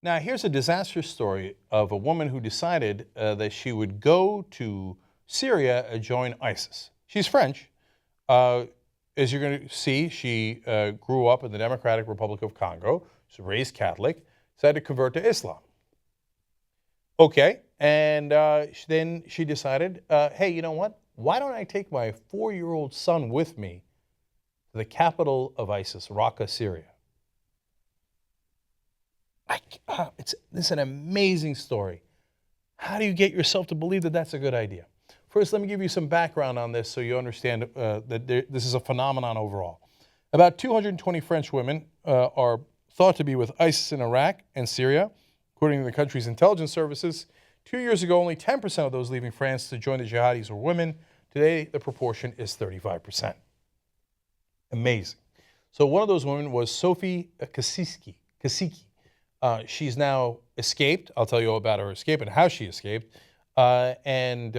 Now, here's a disastrous story of a woman who decided that she would go to Syria and join ISIS. She's French. As you're going to see, she grew up in the Democratic Republic of Congo. She was raised Catholic, decided to convert to Islam. Okay, and then she decided, hey, you know what? Why don't I take my 4-year-old son with me to the capital of ISIS, Raqqa, Syria? This is an amazing story. How do you get yourself to believe that that's a good idea? First, let me give you some background on this so you understand that this is a phenomenon overall. About 220 French women are thought to be with ISIS in Iraq and Syria, according to the country's intelligence services. 2 years ago, only 10% of those leaving France to join the jihadis were women. Today, the proportion is 35%. Amazing. So one of those women was Sophie Kasiki. She's now escaped. I'll tell you all about her escape and how she escaped. And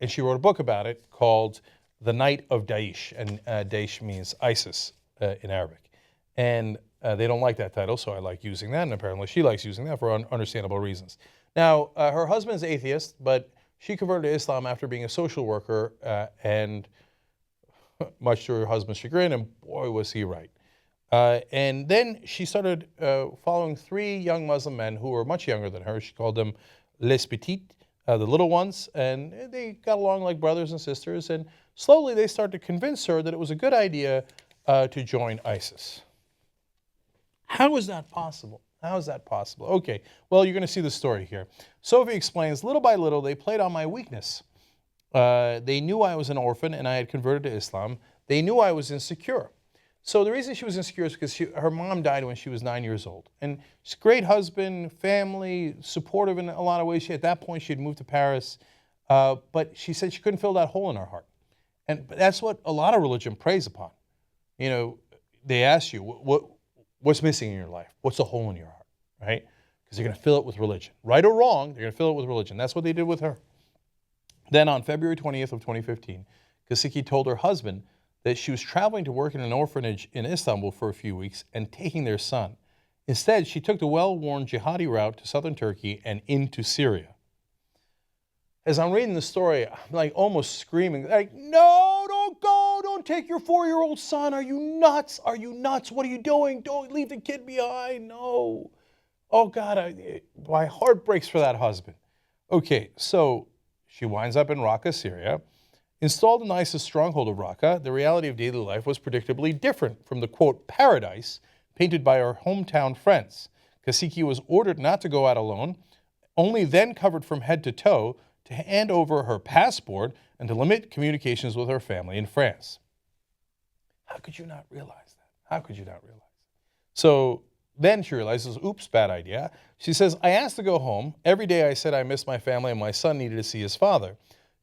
she wrote a book about it called The Night of Daesh. And Daesh means ISIS in Arabic. And they don't like that title, so I like using that. And apparently she likes using that for understandable reasons. Now, her husband's atheist, but she converted to Islam after being a social worker, and much to her husband's chagrin, and boy, was he right. And then she started following 3 young Muslim men who were much younger than her. She called them les petites, the little ones, and they got along like brothers and sisters. And slowly they started to convince her that it was a good idea to join ISIS. How is that possible? How is that possible? Okay, well, you're going to see the story here. Sophie explains, little by little, they played on my weakness. They knew I was an orphan and I had converted to Islam. They knew I was insecure. So the reason she was insecure is because her mom died when she was 9 years old. And she's a great husband, family, supportive in a lot of ways. At that point, she had moved to Paris. But she said she couldn't fill that hole in her heart. And that's what a lot of religion preys upon. You know, they ask you, what's missing in your life? What's the hole in your heart, right? Because they're going to fill it with religion. Right or wrong, they're going to fill it with religion. That's what they did with her. Then on February 20th of 2015, Kasiki told her husband that she was traveling to work in an orphanage in Istanbul for a few weeks and taking their son. Instead, she took the well-worn jihadi route to southern Turkey and into Syria. As I'm reading the story, I'm like almost screaming, like, no, don't go, don't take your 4-year-old son. Are you nuts? Are you nuts? What are you doing? Don't leave the kid behind. No. Oh God, my heart breaks for that husband. Okay, so she winds up in Raqqa, Syria. Installed in ISIS stronghold of Raqqa, the reality of daily life was predictably different from the, quote, paradise painted by her hometown friends. Kasiki was ordered not to go out alone, only then covered from head to toe, to hand over her passport and to limit communications with her family in France. How could you not realize that? How could you not realize it? So then she realizes, oops, bad idea. She says, I asked to go home. Every day I said I missed my family and my son needed to see his father.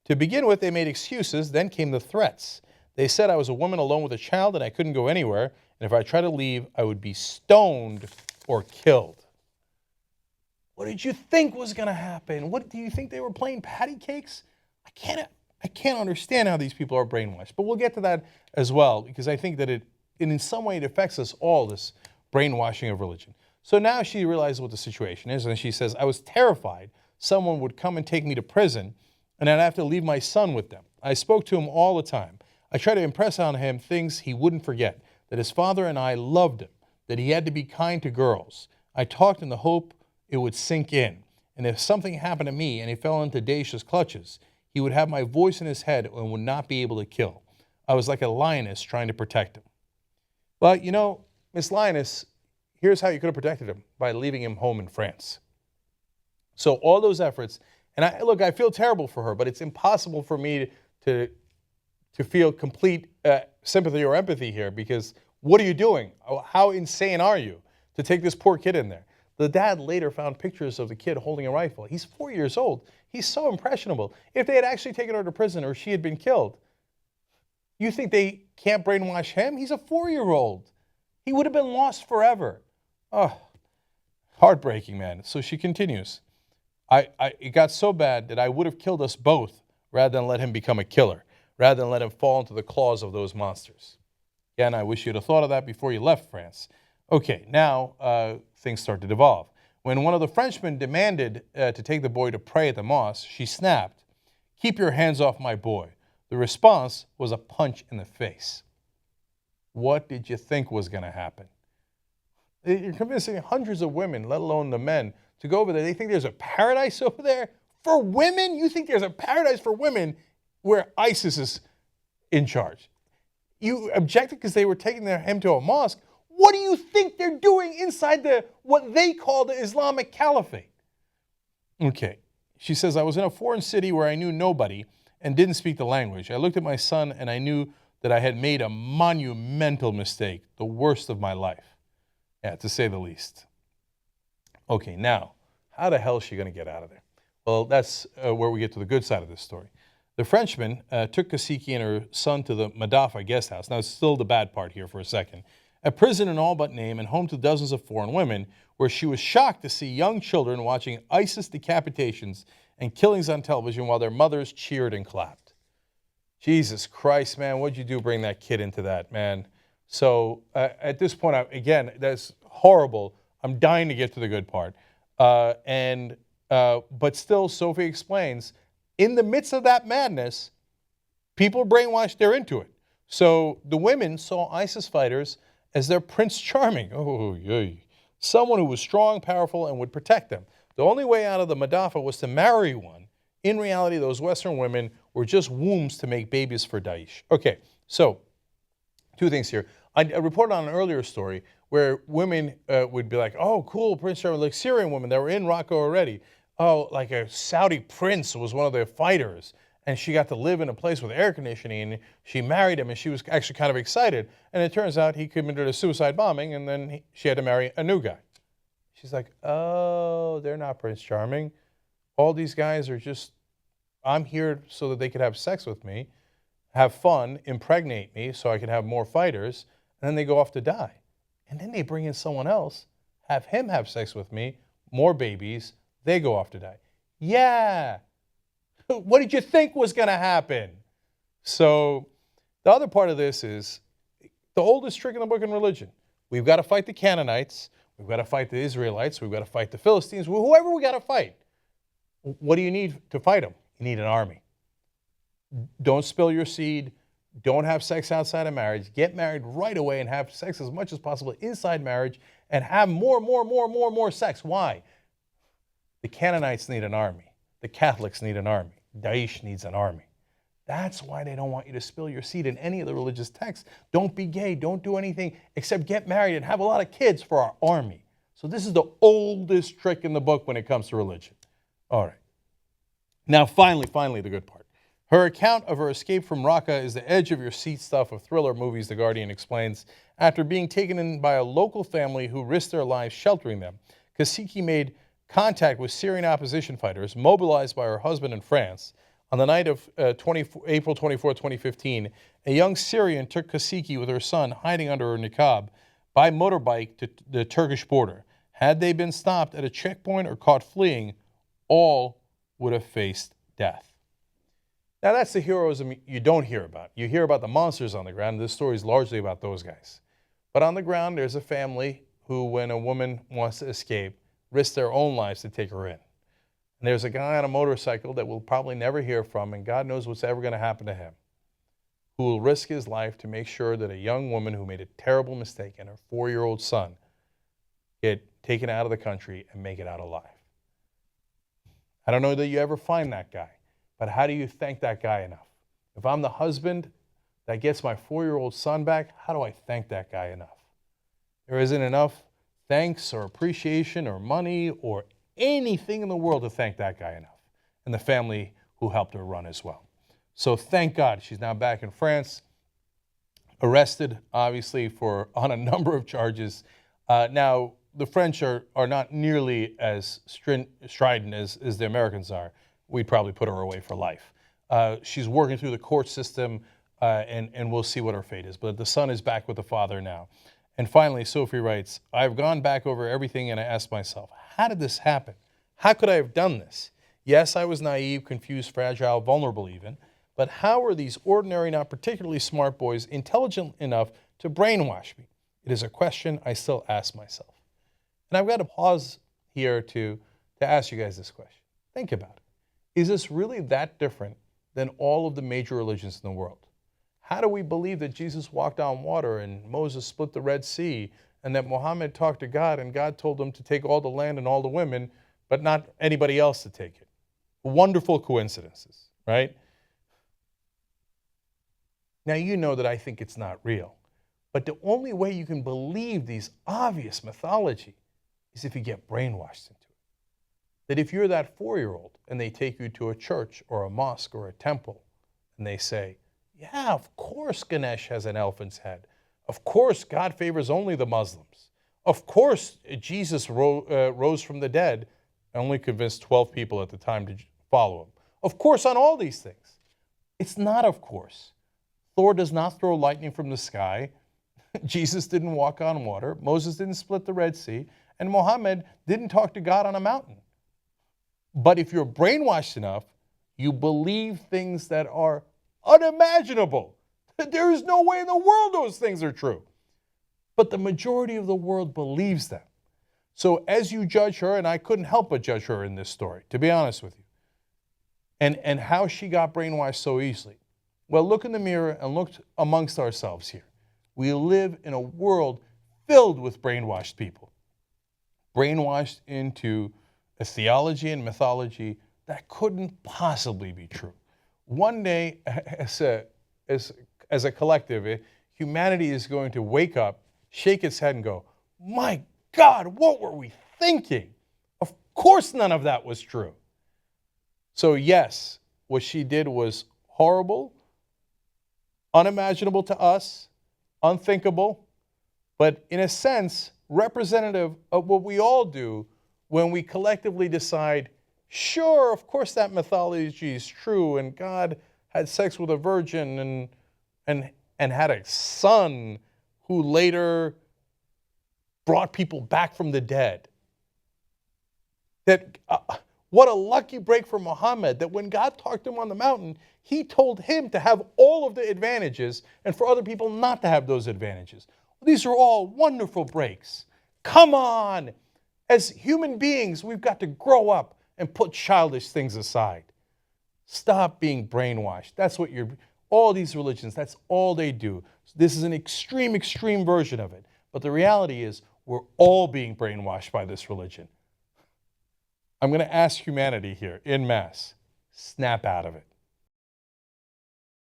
To begin with, they made excuses, then came the threats. They said I was a woman alone with a child and I couldn't go anywhere, and if I tried to leave, I would be stoned or killed. What did you think was going to happen? What do you think they were playing patty cakes? I can't understand how these people are brainwashed, but we'll get to that as well, because I think that in some way it affects us all, this brainwashing of religion. So now she realizes what the situation is, and she says, I was terrified someone would come and take me to prison, and I'd have to leave my son with them. I spoke to him all the time. I tried to impress on him things he wouldn't forget, that his father and I loved him, that he had to be kind to girls. I talked in the hope it would sink in, and if something happened to me and he fell into Daesh's clutches, he would have my voice in his head and would not be able to kill. I was like a lioness trying to protect him. But you know, Miss Lioness, here's how you could have protected him, by leaving him home in France. So all those efforts, and I feel terrible for her, but it's impossible for me to feel complete sympathy or empathy here, because what are you doing? How insane are you to take this poor kid in there? The dad later found pictures of the kid holding a rifle. He's 4 years old. He's so impressionable. If they had actually taken her to prison or she had been killed, you think they can't brainwash him? He's a 4-year-old. He would have been lost forever. Oh, heartbreaking, man. So she continues. It got so bad that I would have killed us both rather than let him become a killer, rather than let him fall into the claws of those monsters. Again, I wish you'd have thought of that before you left France. Okay, now things start to devolve. When one of the Frenchmen demanded to take the boy to pray at the mosque, she snapped, "Keep your hands off my boy." The response was a punch in the face. What did you think was going to happen? You're convincing hundreds of women, let alone the men, to go over there. They think there's a paradise over there for women? You think there's a paradise for women where ISIS is in charge? You objected because they were taking him to a mosque. What do you think they're doing inside what they call the Islamic caliphate? Okay. She says, I was in a foreign city where I knew nobody and didn't speak the language. I looked at my son and I knew that I had made a monumental mistake, the worst of my life. Yeah, to say the least. Okay, now, how the hell is she going to get out of there? Well, that's where we get to the good side of this story. The Frenchman took Kasiki and her son to the Madafa guest house. Now, it's still the bad part here for a second. A prison in all but name and home to dozens of foreign women, where she was shocked to see young children watching ISIS decapitations and killings on television while their mothers cheered and clapped. Jesus Christ, man, what'd you do bring that kid into that, man? So at this point, again, that's horrible. I'm dying to get to the good part. But still, Sophie explains, in the midst of that madness, people are brainwashed, they're into it. So the women saw ISIS fighters as their Prince Charming. Oh, yay. Someone who was strong, powerful, and would protect them. The only way out of the Madafa was to marry one. In reality, those Western women were just wombs to make babies for Daesh. Okay, so two things here. I reported on an earlier story where women would be like, oh, cool, Prince Charming, like Syrian women that were in Raqqa already. Oh, like a Saudi prince was one of their fighters, and she got to live in a place with air conditioning, and she married him, and she was actually kind of excited. And it turns out he committed a suicide bombing, and then she had to marry a new guy. She's like, oh, they're not Prince Charming. All these guys are just, I'm here so that they could have sex with me, have fun, impregnate me so I could have more fighters, and then they go off to die. And then they bring in someone else, have him have sex with me, more babies, they go off to die. Yeah. What did you think was going to happen? So the other part of this is the oldest trick in the book in religion. We've got to fight the Canaanites. We've got to fight the Israelites. We've got to fight the Philistines. Whoever we got to fight. What do you need to fight them? You need an army. Don't spill your seed. Don't have sex outside of marriage. Get married right away and have sex as much as possible inside marriage and have more sex. Why? The Canaanites need an army. The Catholics need an army. Daesh needs an army. That's why they don't want you to spill your seed in any of the religious texts. Don't be gay. Don't do anything except get married and have a lot of kids for our army. So this is the oldest trick in the book when it comes to religion. All right. Now, finally, the good part. Her account of her escape from Raqqa is the edge-of-your-seat stuff of thriller movies, The Guardian explains. After being taken in by a local family who risked their lives sheltering them, Kasiki made contact with Syrian opposition fighters mobilized by her husband in France. On the night of April 24, 2015, a young Syrian took Kasiki with her son hiding under her niqab by motorbike to the Turkish border. Had they been stopped at a checkpoint or caught fleeing, all would have faced death. Now that's the heroism you don't hear about. You hear about the monsters on the ground. This story is largely about those guys. But on the ground, there's a family who, when a woman wants to escape, risk their own lives to take her in. And there's a guy on a motorcycle that we'll probably never hear from, and God knows what's ever going to happen to him, who will risk his life to make sure that a young woman who made a terrible mistake and her 4-year-old son get taken out of the country and make it out alive. I don't know that you ever find that guy, but how do you thank that guy enough? If I'm the husband that gets my 4-year-old son back, how do I thank that guy enough? There isn't enough thanks or appreciation or money or anything in the world to thank that guy enough, and the family who helped her run as well. So thank God she's now back in France, arrested, obviously, on a number of charges. Now, the French are not nearly as strident as the Americans are. We'd probably put her away for life. She's working through the court system, and we'll see what her fate is. But the son is back with the father now. And finally, Sophie writes, I've gone back over everything and I asked myself, how did this happen? How could I have done this? Yes, I was naive, confused, fragile, vulnerable even, but how were these ordinary, not particularly smart boys intelligent enough to brainwash me? It is a question I still ask myself. And I've got to pause here to ask you guys this question. Think about it. Is this really that different than all of the major religions in the world? How do we believe that Jesus walked on water and Moses split the Red Sea and that Muhammad talked to God and God told him to take all the land and all the women, but not anybody else to take it? Wonderful coincidences, right? Now, you know that I think it's not real. But the only way you can believe these obvious mythology is if you get brainwashed into it. That if you're that 4-year-old and they take you to a church or a mosque or a temple and they say, yeah, of course Ganesh has an elephant's head. Of course God favors only the Muslims. Of course Jesus rose from the dead. I only convinced 12 people at the time to follow him. Of course on all these things. It's not of course. Thor does not throw lightning from the sky. Jesus didn't walk on water. Moses didn't split the Red Sea. And Muhammad didn't talk to God on a mountain. But if you're brainwashed enough, you believe things that are unimaginable. There is no way in the world those things are true. But the majority of the world believes them. So as you judge her, and I couldn't help but judge her in this story, to be honest with you, and how she got brainwashed so easily. Well, look in the mirror and look amongst ourselves here. We live in a world filled with brainwashed people. Brainwashed into a theology and mythology that couldn't possibly be true. One day, as a collective, humanity is going to wake up, shake its head and go, my God, what were we thinking? Of course none of that was true. So yes, what she did was horrible, unimaginable to us, unthinkable, but in a sense, representative of what we all do when we collectively decide, sure, of course that mythology is true, and God had sex with a virgin and had a son who later brought people back from the dead. That what a lucky break for Muhammad that when God talked to him on the mountain, he told him to have all of the advantages and for other people not to have those advantages. These are all wonderful breaks. Come on! As human beings, we've got to grow up and put childish things aside. Stop being brainwashed. That's what all these religions, that's all they do. This is an extreme, extreme version of it. But the reality is we're all being brainwashed by this religion. I'm going to ask humanity here, en masse, snap out of it.